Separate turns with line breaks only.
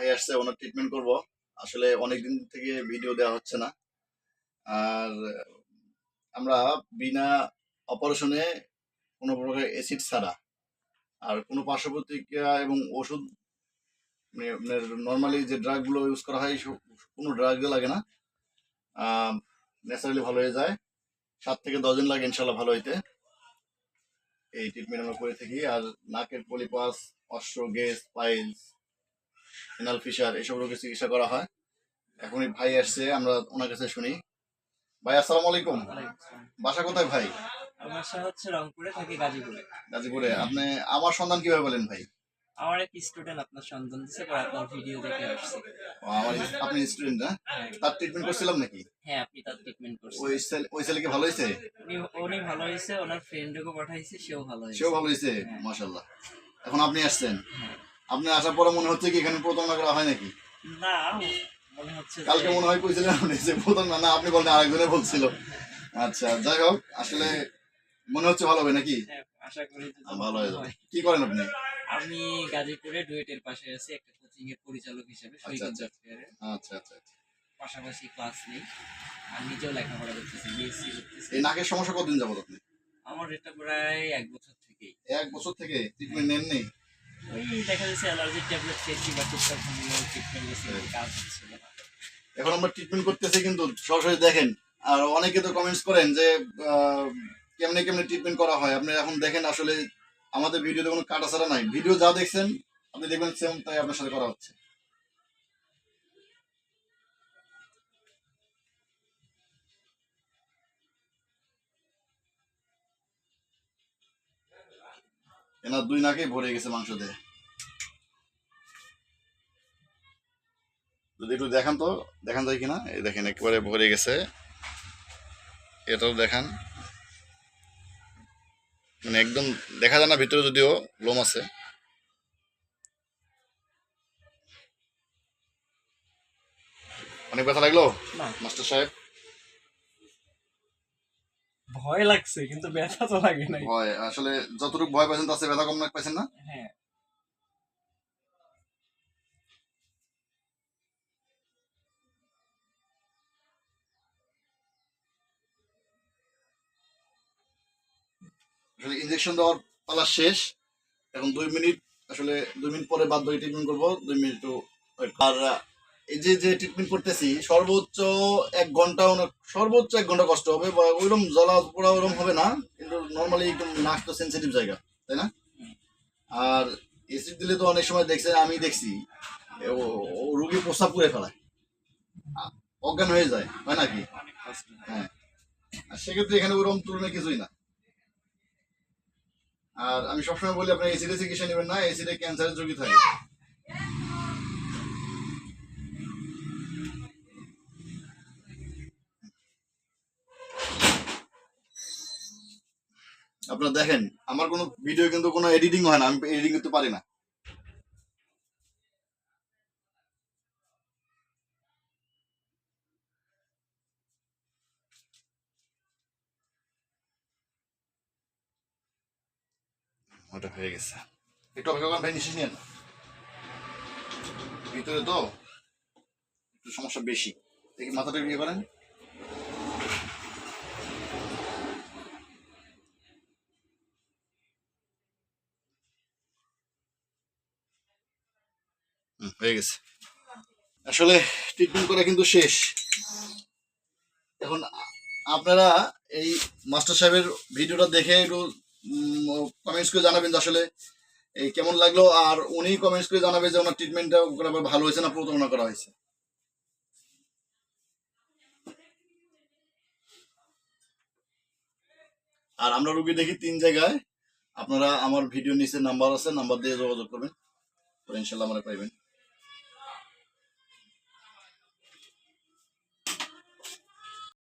ভাই আসছে, ওনার ট্রিটমেন্ট করব। আসলে অনেকদিন থেকে ভিডিও দেওয়া হচ্ছে না। আর আমরা বিনা অপারেশনে কোনো প্রকার অ্যাসিড ছাড়া আর কোনো পার্শ্ব প্রতিক্রিয়া এবং ওষুধ মানে আপনার নর্মালি যে ড্রাগগুলো ইউজ করা হয় কোনো ড্রাগ লাগে না, ন্যাচারালি ভালো হয়ে যায়। 7 থেকে 10 দিন লাগে ইনশাল্লাহ ভালো হইতে। এই ট্রিটমেন্ট আমরা করে থাকি। আর নাকের পলিপাস, অস্ট্রো গেজ, পাইলস, এনাল ফিশার এসব রোগের চিকিৎসা করা হয়। এখনই ভাই আসছে, আমরা ওনার কাছে শুনি। ভাই আসসালামু আলাইকুম। বাসা কোথায় ভাই?
আমার বাসা হচ্ছে রংপুরে, থাকি গাজীপুরে।
গাজীপুরে। আপনি আমার সন্ধান কিভাবে বলেন ভাই?
আমার এক স্টুডেন্ট আপনার সন্ধান দিছে, পরে আপনার ভিডিও দেখে আসছে।
আপনি স্টুডেন্ট না? তার ট্রিটমেন্ট করছিলাম নাকি?
হ্যাঁ, আপনি তার ট্রিটমেন্ট করছেন।
ওই ছেলে কি ভালো হয়েছে?
উনি ভালো হয়েছে, ওনার ফ্রেন্ডকে পাঠাইছে, সেও ভালো হয়েছে।
সেও ভালো হয়েছে, মাশাআল্লাহ। এখন আপনি আসছেন, আপনি আসার পরে মনে হচ্ছে কি এখানে প্রতারণা করা হয় নাকি?
না, মনে হচ্ছে
কালকে মনে হয় কইছিলেন আপনি যে প্রতারণা না, আপনি বলেন আরেকজনে বলছিল। আচ্ছা, যাই হোক, আসলে মনে হচ্ছে ভালো হবে নাকি?
আশা করি
ভালো হয়ে যাবে। কি করেন আপনি?
আমি গাজীপুরে ডুয়েটের পাশে আছি, একটা কোচিং এর পরিচালক হিসেবে।
আচ্ছা আচ্ছা।
পাশাপাশি ক্লাস নেই, আর নিজেও লেখাপড়া করতেছি, বিএসসি করতেছি।
এই নাকের সমস্যা কতদিন যাবত আপনি?
আমার এটা প্রায় 1 বছর থেকেই।
1 বছর থেকে ট্রিটমেন্ট নেন নেই?
ওই দেখা যাচ্ছে অ্যালার্জির ট্যাবলেট খেয়েছি বা টুকটাক হোমিও ট্রিটমেন্ট গেছি, কাজ হচ্ছিল না।
এখন আমরা ট্রিটমেন্ট করতেছি কিন্তু সরাসরি দেখেন। আর অনেকে তো কমেন্টস করেন যে কেমনে কেমনে ট্রিটমেন্ট করা হয়। আপনি এখন দেখেন, আসলে আমাদের ভিডিওতে কোনো কাটা ছাড়া নাই। ভিডিও যা দেখছেন আপনি দেখবেন সেম তাই আপনার সাথে করা হচ্ছে। এনার 2 নাকেই ভরে গেছে মাংস দিয়ে। যদি একটু দেখান তো, দেখান যায় কিনা। এই দেখেন একেবারে ভরে গেছে। এটাও দেখান, মানে একদম দেখা যায় না ভিতরে, যদিও লোম আছে। অনেক ব্যথা লাগলো মাস্টার সাহেব?
ভয় লাগছে, কিন্তু ব্যথা তো লাগে না।
ভয় আসলে যতটুকু ভয় পাইছেন তার চেয়ে ব্যথা কম পাইছেন না?
হ্যাঁ।
আসলে ইনজেকশন দেওয়ার পালা শেষ। এখন 2 মিনিট, আসলে 2 মিনিট পরে বাদ বাকি ট্রিটমেন্ট করবো। 2 মিনিট তো ওয়েট। আর এই যে যে ট্রিটমেন্ট করতেছি সর্বোচ্চ 1 ঘন্টা, সর্বোচ্চ 1 ঘন্টা কষ্ট হবে, বা ওইরকম জ্বলা পোড়া ওইরকম হবে না, কিন্তু নর্মালি একদম নাক তো সেন্সিটিভ জায়গা, তাই না? আর এসিড দিলে তো অনেক সময় দেখছেন, আমি দেখছি রুগী প্রস্রাব করে ফেলায়, অজ্ঞান হয়ে যায়, হয় নাকি? হ্যাঁ। আর সেক্ষেত্রে এখানে ওরকম তুলনায় কিছুই না। আর আমি সবসময় বলি আপনার এসিডে চিকিৎসা নেবেন না, এসিডে ক্যান্সারের ঝুঁকি থাকে। আপনারা দেখেন, আমার কোনো ভিডিও কিন্তু কোনো এডিটিং হয় না, আমি এডিটিং করতে পারি না। ওটা হয়ে গেছে। একটু অপেক্ষা করেন ভাই, নিশ্চিস নিন। ভিতরে তো একটু সমস্যা বেশি। দেখি মাথাটা ইয়ে করেন। হয়ে গেছে। আসলে ট্রিটমেন্ট করা কিন্তু শেষ। এখন আপনারা এই মাস্টার সাহেবের ভিডিওটা দেখে একটু কমেন্টস করে জানাবেন যে আসলে এই কেমন লাগলো। আর উনি কমেন্টস করে জানাবে যে ওনার ট্রিটমেন্টটা ভালো হয়েছে না প্রতারণা করা হয়েছে। আর আমরা রুগী দেখি 3 জায়গায়। আপনারা আমার ভিডিও নিচে নাম্বার আছে, নাম্বার দিয়ে যোগাযোগ করবেন, ইনশাল্লাহ আমরা পাইবেন।